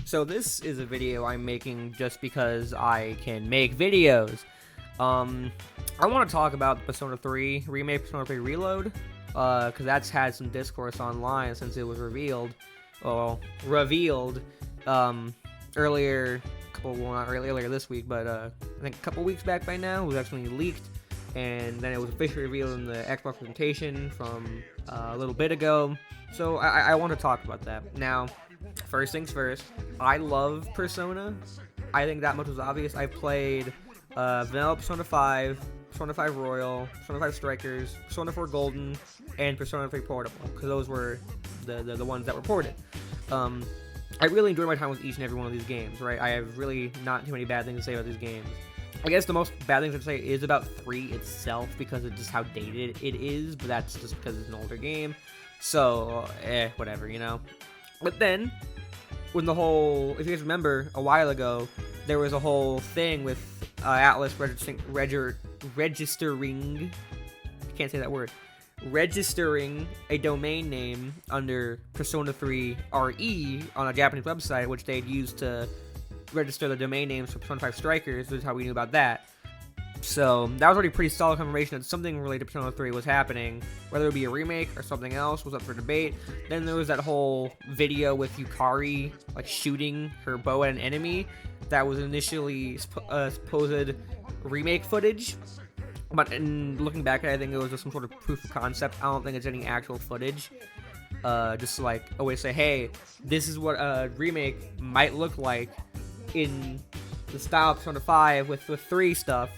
So this is a video I'm making just because I can make videos. I want to talk about Persona 3 Remake, Persona 3 Reload, because that's had some discourse online since it was revealed, earlier, not earlier this week, but I think a couple weeks back by now. It was actually leaked, and then it was officially revealed in the Xbox presentation from a little bit ago. So I want to talk about that. Now, first things first, I love Persona. I think that much was obvious. I played Vanilla Persona 5, Persona 5 Royal, Persona 5 Strikers, Persona 4 Golden, and Persona 3 Portable, because those were the ones that were ported. I really enjoyed my time with each and every one of these games, right? I have really not too many bad things to say about these games. I guess the most bad things I'd say is about 3 itself, because of just how dated it is, but that's just because it's an older game. So, whatever, you know? But then, when the whole, if you guys remember, a while ago, there was a whole thing with Atlas registering, I can't say that word, registering a domain name under Persona 3 RE on a Japanese website, which they'd used to register the domain names for Persona 5 Strikers. This is how we knew about that. So that was already pretty solid confirmation that something related to Persona 3 was happening, whether it be a remake or something else was up for debate. Then there was that whole video with Yukari like shooting her bow at an enemy that was initially supposed remake footage, but in looking back at it, I think it was just some sort of proof of concept. I don't think it's any actual footage. Just like always say, hey, this is what a remake might look like in the style of Persona 5 with 3 stuff.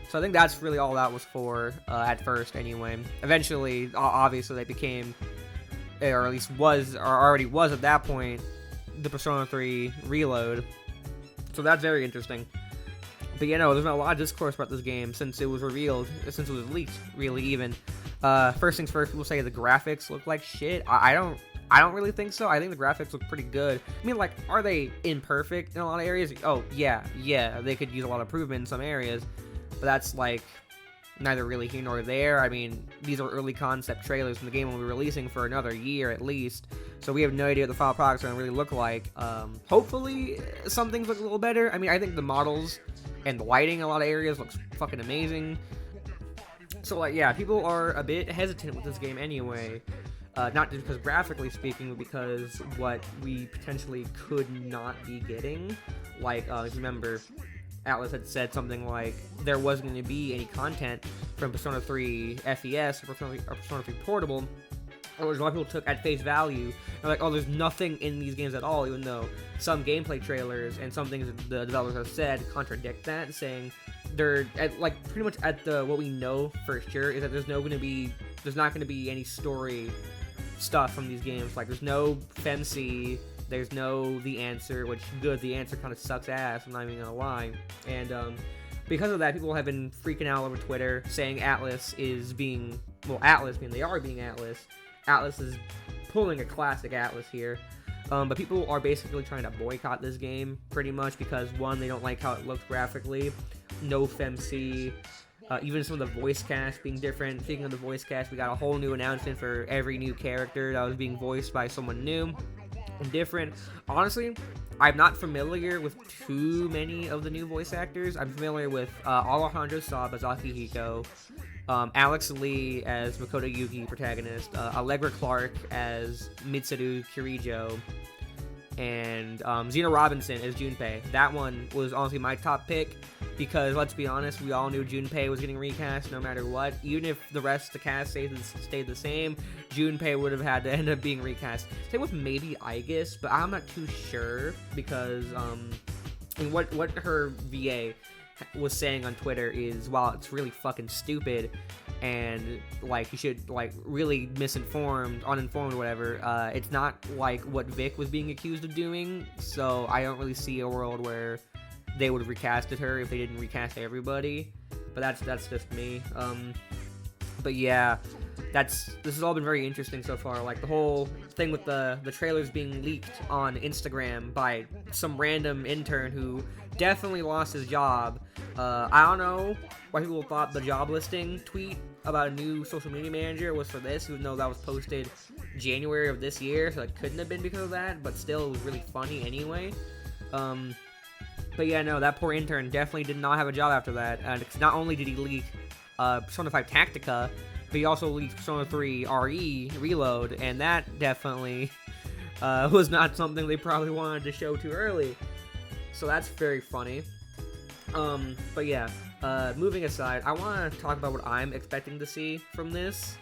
So I think that's really all that was for at first anyway. Eventually, obviously, they became, or at least was, or already was at that point, the Persona 3 Reload. So that's very interesting. But you know, there's been a lot of discourse about this game since it was revealed, since it was leaked, really even. First things first, people say the graphics look like shit. I don't really think so. I think the graphics look pretty good. I mean, like, are they imperfect in a lot of areas? Oh, yeah, they could use a lot of improvement in some areas. But that's, like, neither really here nor there. I mean, these are early concept trailers, and the game will be releasing for another year at least. So we have no idea what the final products are going to really look like. Hopefully, some things look a little better. I mean, I think the models and the lighting in a lot of areas looks fucking amazing. So, like, yeah, people are a bit hesitant with this game anyway. Not just because graphically speaking, but because what we potentially could not be getting. Like, if you remember, Atlas had said something like there wasn't going to be any content from Persona 3 FES or Persona 3 Portable, which a lot of people took at face value. They're like, oh, there's nothing in these games at all, even though some gameplay trailers and some things that the developers have said contradict that, saying they're at, like, pretty much at the what we know for sure is that there's not going to be any story stuff from these games. Like, there's no FEMC, there's no The Answer, which, good, The Answer kind of sucks ass, I'm not even gonna lie. And because of that, people have been freaking out over Twitter, saying Atlas is being, well, Atlas, being they are being Atlas. Atlas is pulling a classic Atlas here. But people are basically trying to boycott this game, pretty much, because, one, they don't like how it looks graphically, no FEMC, even some of the voice cast being different. Speaking of the voice cast, we got a whole new announcement for every new character that was being voiced by someone new and different. Honestly, I'm not familiar with too many of the new voice actors. I'm familiar with Alejandro Saab as Akihiko, Alex Lee as Makoto Yuki, protagonist, Allegra Clark as Mitsuru Kirijo, and Zena Robinson as Junpei. That one was honestly my top pick, because let's be honest, we all knew Junpei was getting recast no matter what. Even if the rest of the cast stayed the same, Junpei would have had to end up being recast. Same with maybe Aegis, but I'm not too sure, because what her VA was saying on Twitter is, while it's really fucking stupid and like you should like really uninformed, whatever, it's not like what Vic was being accused of doing. So I don't really see a world where they would have recasted her if they didn't recast everybody. But that's just me. But yeah, this has all been very interesting so far. Like the whole thing with the trailers being leaked on Instagram by some random intern who definitely lost his job. I don't know why people thought the job listing tweet about a new social media manager was for this, even though that was posted January of this year, so it couldn't have been because of that, but still, it was really funny anyway. But yeah, no, that poor intern definitely did not have a job after that. Because not only did he leak Persona 5 Tactica, but he also leaked Persona 3 RE Reload, and that definitely was not something they probably wanted to show too early. So that's very funny. But yeah, moving aside, I want to talk about what I'm expecting to see from this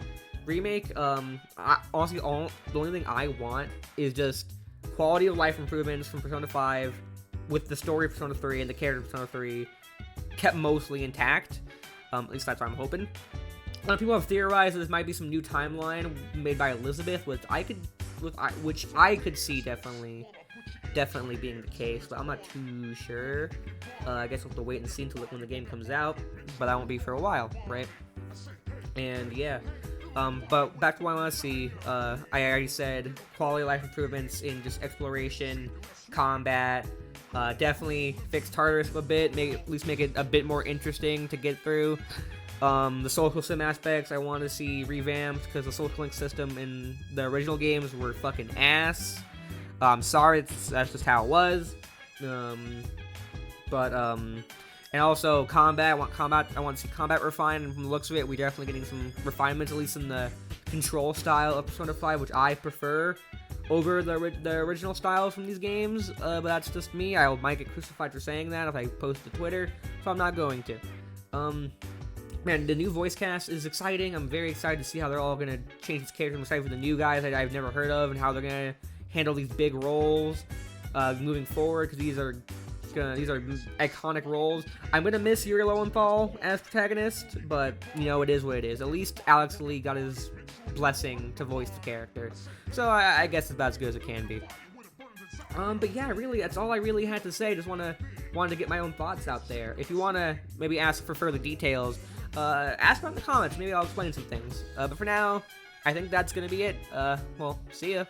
remake. Honestly, the only thing I want is just quality of life improvements from Persona 5 with the story of Persona 3 and the character of Persona 3 kept mostly intact. At least that's what I'm hoping. A lot of people have theorized that this might be some new timeline made by Elizabeth, which I could see definitely being the case, but I'm not too sure. I guess we'll have to wait and see until when the game comes out, but that won't be for a while, right? And yeah, but back to what I want to see. I already said quality of life improvements in just exploration, combat. Definitely fix Tartarus a bit, at least make it a bit more interesting to get through. The social sim aspects I want to see revamped, because the social link system in the original games were fucking ass. I'm sorry, that's just how it was. And also combat. I want to see combat refined, and from the looks of it, we're definitely getting some refinements, at least in the control style of Persona 5, which I prefer over the original styles from these games, but that's just me. I might get crucified for saying that if I post to Twitter, so I'm not going to. Man, the new voice cast is exciting. I'm very excited to see how they're all going to change these characters. I'm excited for the new guys that I've never heard of and how they're going to handle these big roles moving forward, because these are iconic roles. I'm going to miss Yuri Lowenthal as protagonist, but, you know, it is what it is. At least Alex Lee got his blessing to voice the character, so I guess it's about as good as it can be. But yeah, really, that's all I really had to say. Just wanted to get my own thoughts out there. If you want to maybe ask for further details, ask them in the comments. Maybe I'll explain some things. But for now, I think that's gonna be it. Well, see ya.